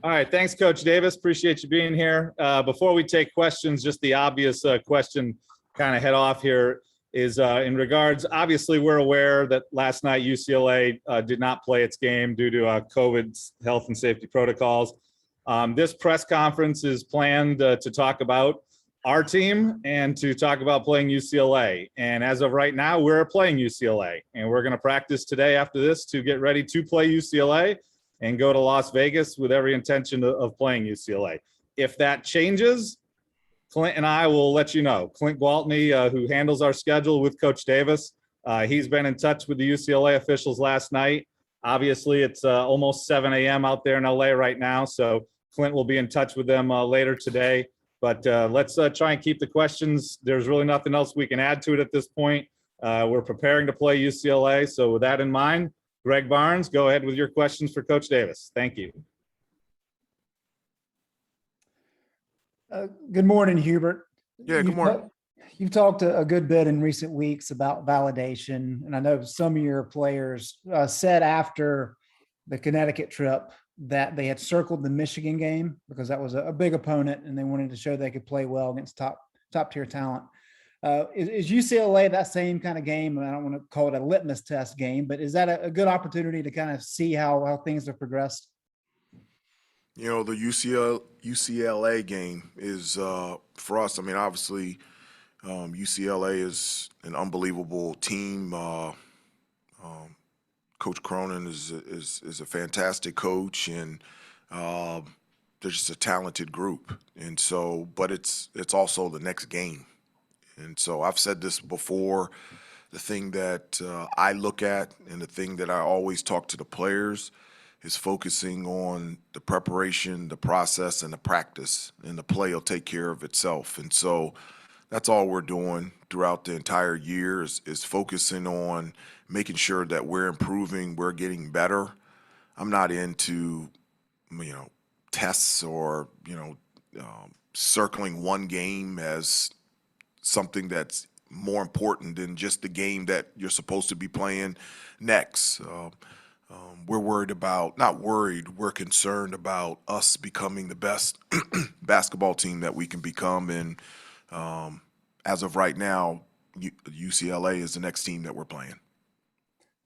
All right, thanks, Coach Davis. Appreciate you being here. Before we take questions, just the obvious question kind of head off here is in regards, obviously we're aware that last night UCLA did not play its game due to COVID health and safety protocols. This press conference is planned to talk about our team and to talk about playing UCLA. And as of right now, we're playing UCLA, and we're going to practice today after this to get ready to play UCLA and go to Las Vegas with every intention of playing UCLA. If that changes, Clint and I will let you know. Clint Gwaltney, who handles our schedule with Coach Davis, he's been in touch with the UCLA officials last night. Obviously, it's almost 7 a.m. out there in LA right now, so Clint will be in touch with them later today. But let's try and keep the questions. There's really nothing else we can add to it at this point. We're preparing to play UCLA, so with that in mind, Greg Barnes, go ahead with your questions for Coach Davis. Thank you. Good morning, Hubert. Yeah, good morning. You've talked a good bit in recent weeks about validation, and I know some of your players said after the Connecticut trip that they had circled the Michigan game because that was a big opponent and they wanted to show they could play well against top tier talent. Is UCLA that same kind of game? I don't want to call it a litmus test game, but is that a good opportunity to kind of see how things have progressed? You know, the UCLA game is for us. I mean, obviously, UCLA is an unbelievable team. Coach Cronin is a fantastic coach, and they're just a talented group. And so, but it's also the next game. And so I've said this before, the thing that I look at and the thing that I always talk to the players is focusing on the preparation, the process, and the practice, and the play will take care of itself. And so that's all we're doing throughout the entire year is focusing on making sure that we're improving, we're getting better. I'm not into, tests or, circling one game as something that's more important than just the game that you're supposed to be playing next. We're worried about, not worried, we're concerned about us becoming the best basketball team that we can become. And as of right now, UCLA is the next team that we're playing.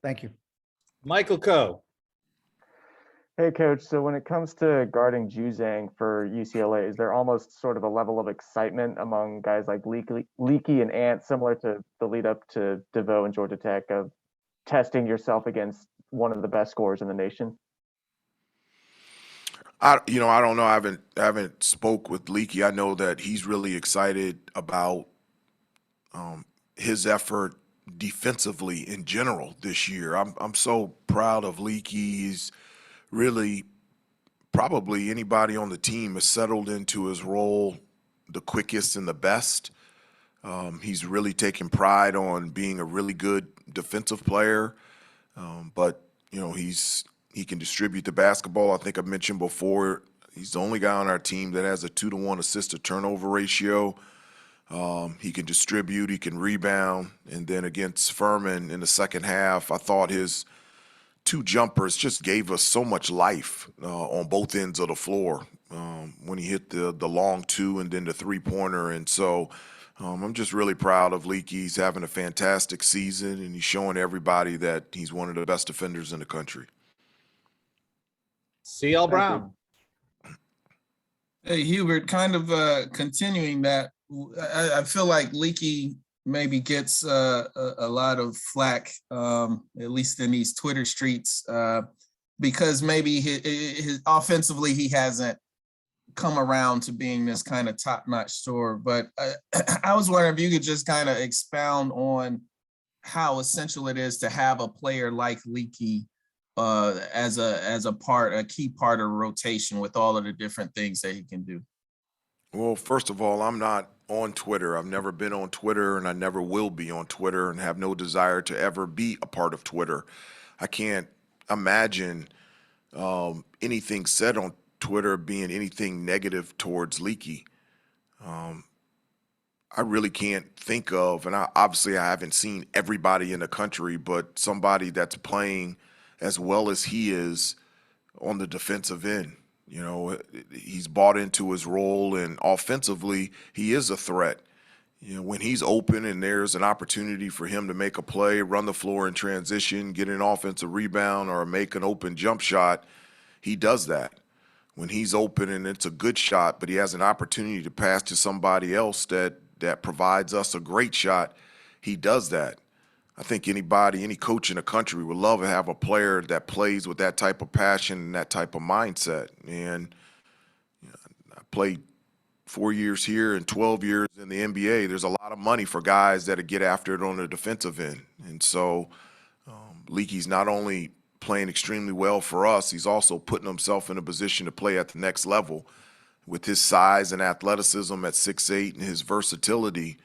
Thank you. Michael Coe. Hey, Coach. So when it comes to guarding Juzang for UCLA, is there almost sort of a level of excitement among guys like Leaky and Ant, similar to the lead up to DeVoe and Georgia Tech, of testing yourself against one of the best scorers in the nation? I don't know. I haven't spoke with Leaky. I know that he's really excited about his effort defensively in general this year. I'm so proud of Leaky. He's really, probably anybody on the team has settled into his role the quickest and the best. He's really taken pride on being a really good defensive player, but he can distribute the basketball. I think I mentioned before, he's the only guy on our team that has a 2-to-1 assist-to-turnover ratio. He can distribute, he can rebound, and then against Furman in the second half, I thought his 2 jumpers just gave us so much life on both ends of the floor when he hit the long 2 and then the 3-pointer. And so I'm just really proud of Leaky. He's having a fantastic season, and he's showing everybody that he's one of the best defenders in the country. C.L. Brown. Hey, Hubert, kind of continuing that, I feel like Leaky maybe gets a lot of flack, at least in these Twitter streets, because maybe his offensively he hasn't come around to being this kind of top-notch scorer. But I was wondering if you could just kind of expound on how essential it is to have a player like Leaky as a key part of rotation with all of the different things that he can do. Well, first of all, I'm not on Twitter. I've never been on Twitter, and I never will be on Twitter, and have no desire to ever be a part of Twitter. I can't imagine anything said on Twitter being anything negative towards Leaky. I really can't think of, and obviously I haven't seen everybody in the country, but somebody that's playing as well as he is on the defensive end. You know, he's bought into his role, and offensively, he is a threat. You know, when he's open and there's an opportunity for him to make a play, run the floor in transition, get an offensive rebound, or make an open jump shot, he does that. When he's open and it's a good shot, but he has an opportunity to pass to somebody else that provides us a great shot, he does that. I think anybody, any coach in the country would love to have a player that plays with that type of passion and that type of mindset. And I played 4 years here and 12 years in the NBA. There's a lot of money for guys that get after it on the defensive end. And so Leaky's not only playing extremely well for us, he's also putting himself in a position to play at the next level. With his size and athleticism at 6'8" and his versatility,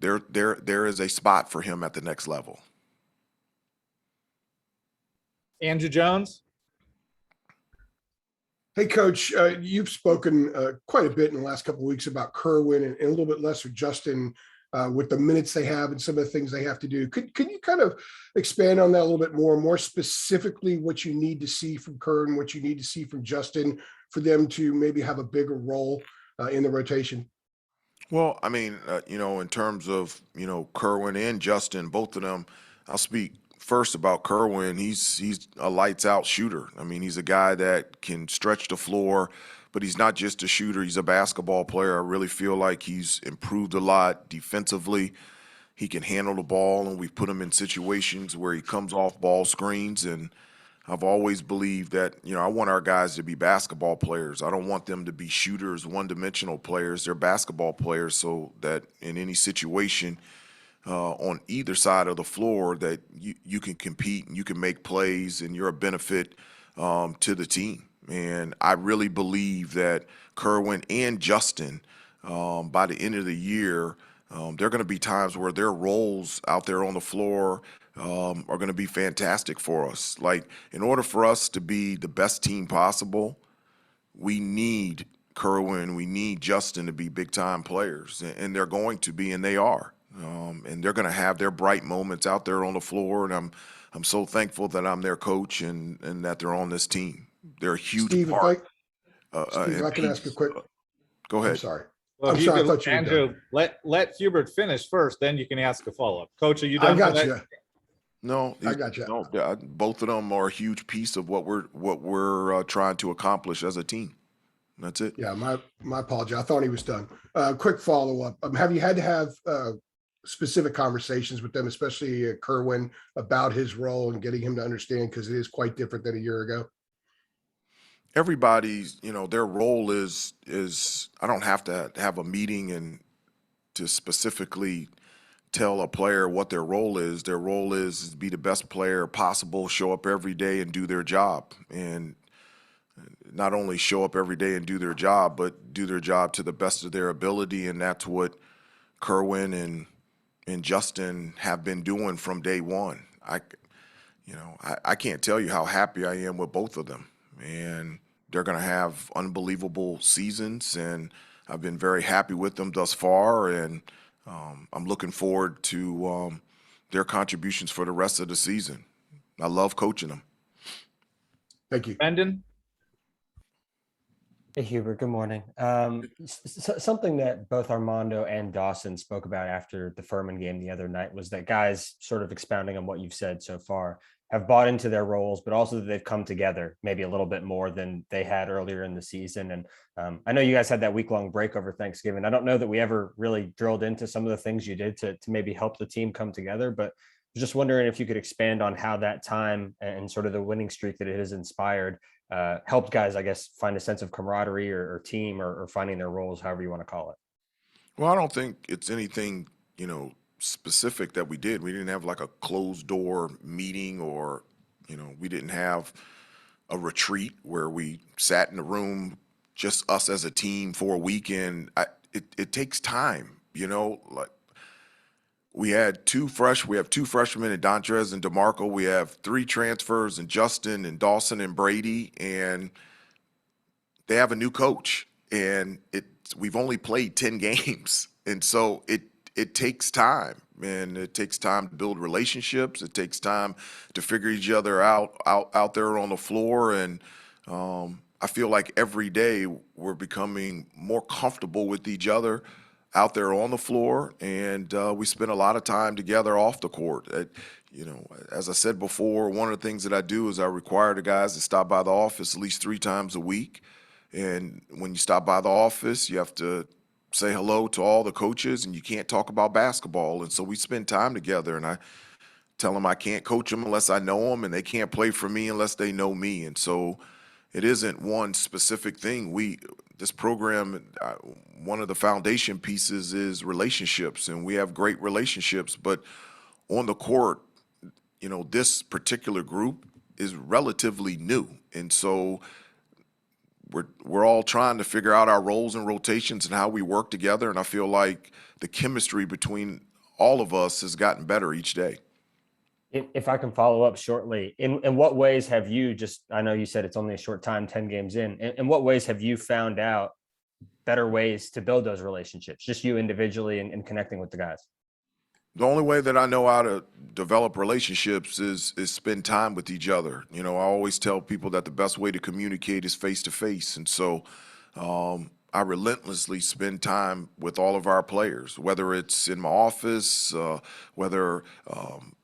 there is a spot for him at the next level. Andrew Jones. Hey, Coach, you've spoken quite a bit in the last couple of weeks about Kerwin and a little bit less with Justin with the minutes they have and some of the things they have to do. Could you kind of expand on that a little bit more specifically what you need to see from Kerwin, what you need to see from Justin for them to maybe have a bigger role in the rotation? Well, I mean, in terms of, Kerwin and Justin, both of them, I'll speak first about Kerwin. He's a lights out shooter. I mean, he's a guy that can stretch the floor, but he's not just a shooter. He's a basketball player. I really feel like he's improved a lot defensively. He can handle the ball, and we've put him in situations where he comes off ball screens. And I've always believed that, I want our guys to be basketball players. I don't want them to be shooters, one-dimensional players. They're basketball players, so that in any situation on either side of the floor that you can compete and you can make plays and you're a benefit to the team. And I really believe that Kerwin and Justin, by the end of the year, there are going to be times where their roles out there on the floor are going to be fantastic for us. Like, in order for us to be the best team possible, we need Kerwin, we need Justin to be big-time players, and they're going to be, and they are. And they're going to have their bright moments out there on the floor, and I'm so thankful that I'm their coach and that they're on this team. They're a huge Steve, part. Steve, if I can ask a quick. Go ahead. I'm sorry. Well, I'm sorry. I could, thought you were Andrew, done. let Hubert finish first, then you can ask a follow-up. Coach, are you done? I got with you. that? No, I got you. No, both of them are a huge piece of what we're trying to accomplish as a team. That's it. Yeah, my apology. I thought he was done. Quick follow-up. Have you had to have specific conversations with them, especially Kerwin, about his role and getting him to understand, because it is quite different than a year ago? Everybody's, their role is I don't have to have a meeting and to specifically tell a player what their role is. Their role is to be the best player possible, show up every day and do their job. And not only show up every day and do their job, but do their job to the best of their ability. And that's what Kerwin and Justin have been doing from day one. I can't tell you how happy I am with both of them. And they're going to have unbelievable seasons, and I've been very happy with them thus far. And I'm looking forward to their contributions for the rest of the season. I love coaching them. Thank you. Brendan? Hey, Hubert, good morning. Something that both Armando and Dawson spoke about after the Furman game the other night was that guys, sort of expounding on what you've said so far, have bought into their roles, but also that they've come together maybe a little bit more than they had earlier in the season. And I know you guys had that week-long break over Thanksgiving. I don't know that we ever really drilled into some of the things you did to maybe help the team come together, but I was just wondering if you could expand on how that time and sort of the winning streak that it has inspired helped guys, I guess, find a sense of camaraderie or team or finding their roles, however you want to call it. Well, I don't think it's anything, specific that we did. We didn't have like a closed door meeting, or, we didn't have a retreat where we sat in a room, just us as a team for a weekend. It takes time, like we have two freshmen in Dontrez and DeMarco. We have 3 transfers in Justin and Dawson and Brady, and they have a new coach, and we've only played 10 games. And so it takes time, and it takes time to build relationships. It takes time to figure each other out there on the floor. And I feel like every day we're becoming more comfortable with each other out there on the floor, and we spend a lot of time together off the court. As I said before, one of the things that I do is I require the guys to stop by the office at least 3 times a week. And when you stop by the office, you have to say hello to all the coaches, and you can't talk about basketball. And so we spend time together, and I tell them I can't coach them unless I know them, and they can't play for me unless they know me. And so it isn't one specific thing. This program, one of the foundation pieces is relationships, and we have great relationships. But on the court, this particular group is relatively new, and so we're all trying to figure out our roles and rotations and how we work together. And I feel like the chemistry between all of us has gotten better each day. If I can follow up shortly, in what ways have you I know you said it's only a short time, 10 games in what ways have you found out better ways to build those relationships, just you individually and connecting with the guys? The only way that I know how to develop relationships is spend time with each other. I always tell people that the best way to communicate is face to face. And so I relentlessly spend time with all of our players, whether it's in my office, whether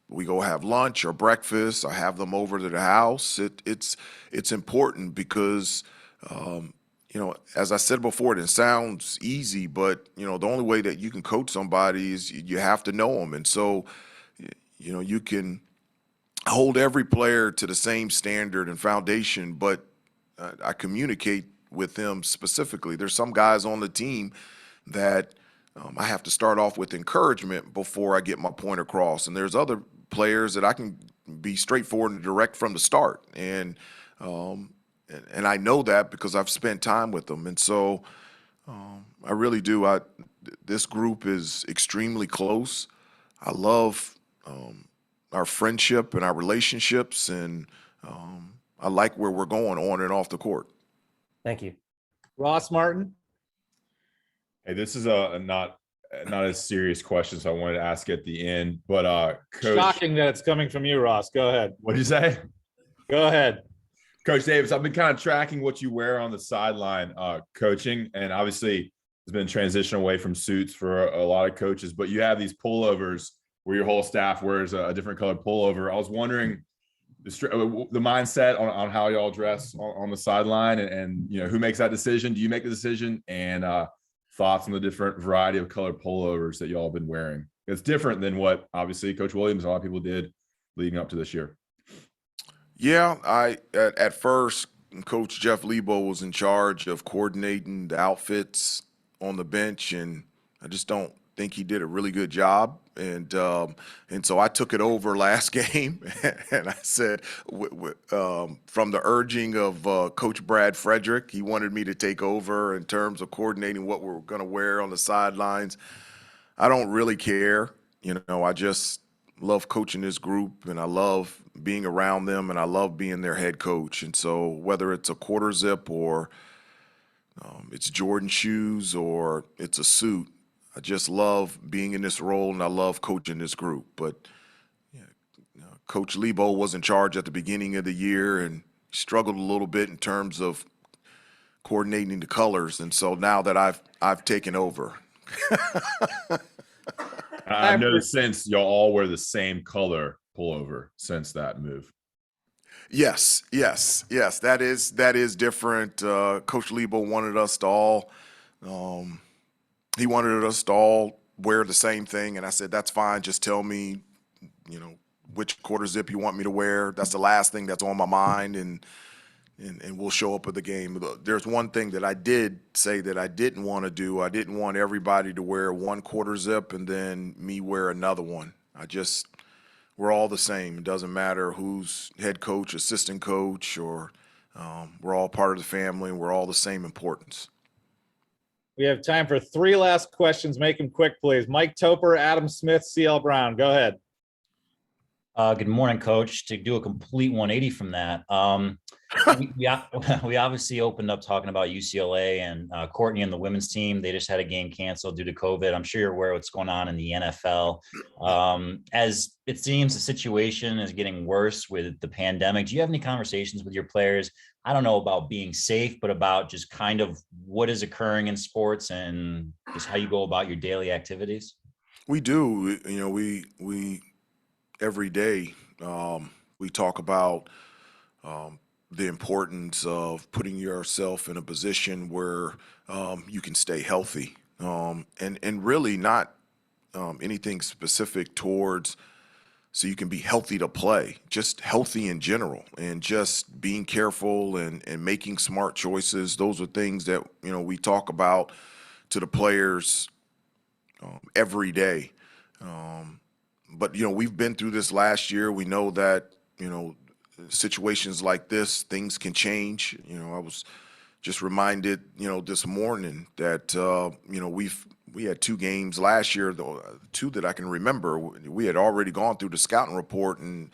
we go have lunch or breakfast. I have them over to the house. It's important because as I said before, it sounds easy, but the only way that you can coach somebody is you have to know them. And so you can hold every player to the same standard and foundation, but I communicate with them specifically. There's some guys on the team that I have to start off with encouragement before I get my point across. And there's other players that I can be straightforward and direct from the start. And I know that because I've spent time with them. And so I really do. This group is extremely close. I love our friendship and our relationships, and I like where we're going on and off the court. Thank you. Ross Martin. Hey, this is a not a serious question, so I wanted to ask at the end. But Coach, Shocking that it's coming from you, Ross. Go ahead. What'd you say? Go ahead. Coach Davis, I've been kind of tracking what you wear on the sideline coaching, and obviously there's been transition away from suits for a lot of coaches, but you have these pullovers where your whole staff wears a different colored pullover. I was wondering the mindset on how y'all dress on the sideline, and who makes that decision? Do you make the decision? And thoughts on the different variety of colored pullovers that y'all have been wearing? It's different than what obviously Coach Williams and a lot of people did leading up to this year. Yeah, at first, Coach Jeff Lebo was in charge of coordinating the outfits on the bench, and I just don't think he did a really good job. And so I took it over last game, and I said, from the urging of Coach Brad Frederick, he wanted me to take over in terms of coordinating what we're going to wear on the sidelines. I don't really care. I just love coaching this group, and I love being around them, and I love being their head coach. And so whether it's a quarter zip or it's Jordan shoes or it's a suit, I just love being in this role, and I love coaching this group. But Coach Lebo was in charge at the beginning of the year and struggled a little bit in terms of coordinating the colors. And so now that I've taken over. I've noticed since y'all all wear the same color pullover since that move. Yes. That is different. Coach Lebo wanted us to all. He wanted us to all wear the same thing, and I said, that's fine. Just tell me, which quarter zip you want me to wear. That's the last thing that's on my mind, and we'll show up at the game. There's one thing that I did say that I didn't want to do. I didn't want everybody to wear one quarter zip and then me wear another one. We're all the same. It doesn't matter who's head coach, assistant coach, or we're all part of the family, and we're all the same importance. We have time for 3 last questions. Make them quick, please. Mike Toper, Adam Smith, CL Brown. Go ahead. Good morning, Coach. To do a complete 180 from that, we obviously opened up talking about UCLA and Courtney and the women's team. They just had a game canceled due to COVID. I'm sure you're aware of what's going on in the NFL. As it seems the situation is getting worse with the pandemic, do you have any conversations with your players? I don't know about being safe, but about just kind of what is occurring in sports and just how you go about your daily activities? We do. We every day we talk about the importance of putting yourself in a position where you can stay healthy, and really not anything specific towards so you can be healthy to play, just healthy in general, and just being careful and making smart choices. Those are things that we talk about to the players every day. But we've been through this last year. We know that situations like this, things can change. I was just reminded this morning that we had 2 games last year, the 2 that I can remember. We had already gone through the scouting report and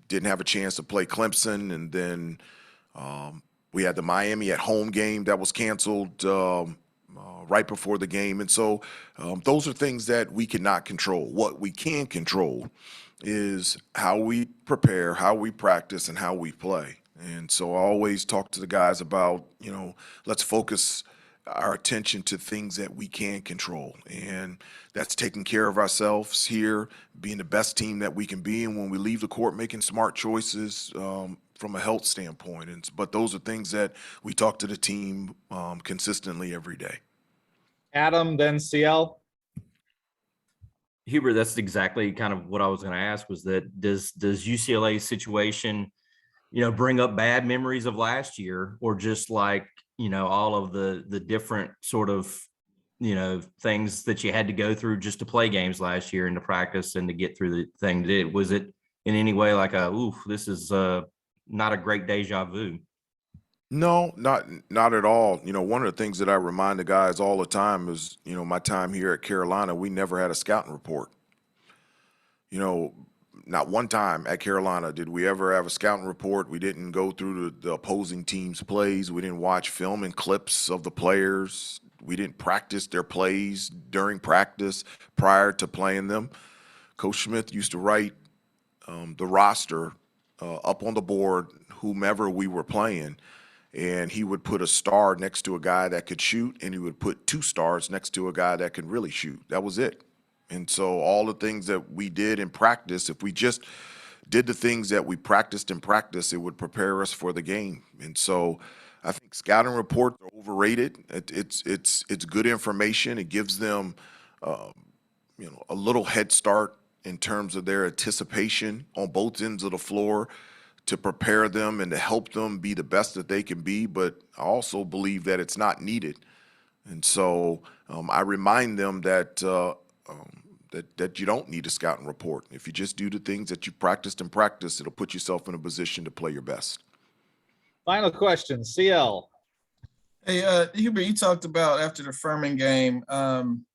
didn't have a chance to play Clemson, and then we had the Miami at home game that was canceled right before the game. And so those are things that we cannot control. What we can control is how we prepare, how we practice, and how we play. And so I always talk to the guys about, let's focus our attention to things that we can control. And that's taking care of ourselves here, being the best team that we can be. And when we leave the court, making smart choices from a health standpoint. But those are things that we talk to the team consistently every day. Adam, then CL. Hubert, that's exactly kind of what I was going to ask, was that does UCLA's situation, bring up bad memories of last year, or just like, all of the different sort of, things that you had to go through just to play games last year and to practice and to get through the thing that it was, it in any way like this is not a great deja vu? No, not at all. One of the things that I remind the guys all the time is, my time here at Carolina, we never had a scouting report. Not one time at Carolina did we ever have a scouting report. We didn't go through the opposing team's plays. We didn't watch film and clips of the players. We didn't practice their plays during practice prior to playing them. Coach Smith used to write the roster up on the board, whomever we were playing, and he would put a star next to a guy that could shoot, and he would put 2 stars next to a guy that could really shoot. That was it. And so all the things that we did in practice, if we just did the things that we practiced in practice, it would prepare us for the game. And so I think scouting reports are overrated. It's good information. It gives them a little head start in terms of their anticipation on both ends of the floor, to prepare them and to help them be the best that they can be. But I also believe that it's not needed. And so I remind them that that you don't need a scouting report. If you just do the things that you practiced in practice, it'll put yourself in a position to play your best. Final question, CL. Hey, Hubert, you talked about after the Furman game,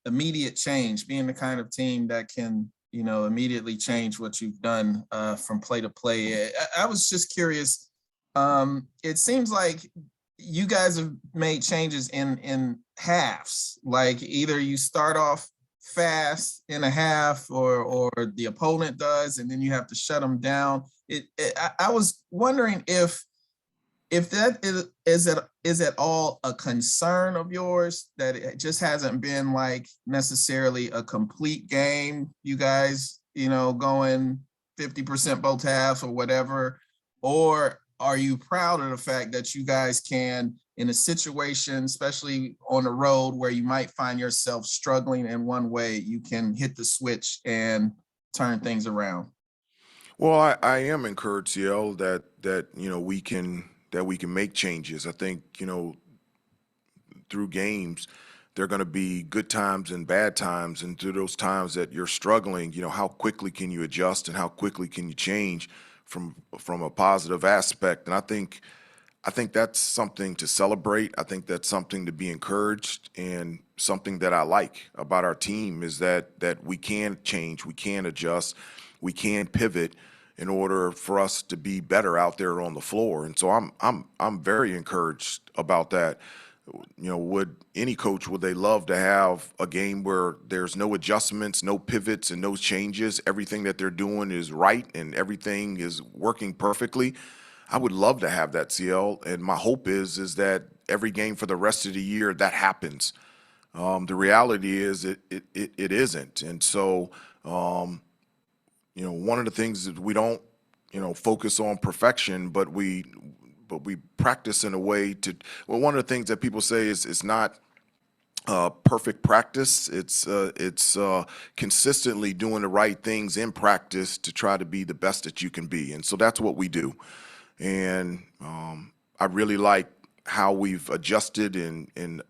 immediate change, being the kind of team that can, immediately change what you've done from play to play. I was just curious. It seems like you guys have made changes in halves. Like either you start off fast in a half, or the opponent does, and then you have to shut them down. I was wondering if that is at all a concern of yours, that it just hasn't been like necessarily a complete game, you guys, going 50% both halves or whatever, or are you proud of the fact that you guys can, in a situation, especially on the road where you might find yourself struggling in one way, you can hit the switch and turn things around? Well, I am encouraged, CL, that we can make changes. I think, through games, there are going to be good times and bad times. And through those times that you're struggling, how quickly can you adjust and how quickly can you change from a positive aspect? And I think that's something to celebrate. I think that's something to be encouraged, and something that I like about our team is that we can change, we can adjust, we can pivot in order for us to be better out there on the floor. And so I'm very encouraged about that. You know, would any coach, would they love to have a game where there's no adjustments, no pivots, and no changes? Everything that they're doing is right and everything is working perfectly. I would love to have that, CL, and my hope is that every game for the rest of the year that happens. The reality is it isn't, and so you know, one of the things is we don't, you know, focus on perfection, but we practice in a way to. Well, one of the things that people say is it's not perfect practice. It's consistently doing the right things in practice to try to be the best that you can be, and so that's what we do. And I really like how we've adjusted and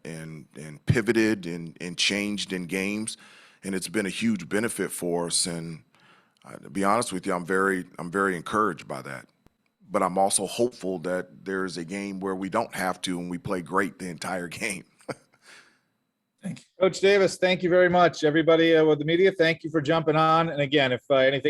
pivoted and changed in games, and it's been a huge benefit for us. And to be honest with you, I'm very encouraged by that. But I'm also hopeful that there's a game where we don't have to and we play great the entire game. Thank you. Coach Davis, thank you very much. Everybody with the media, thank you for jumping on. And again, if anything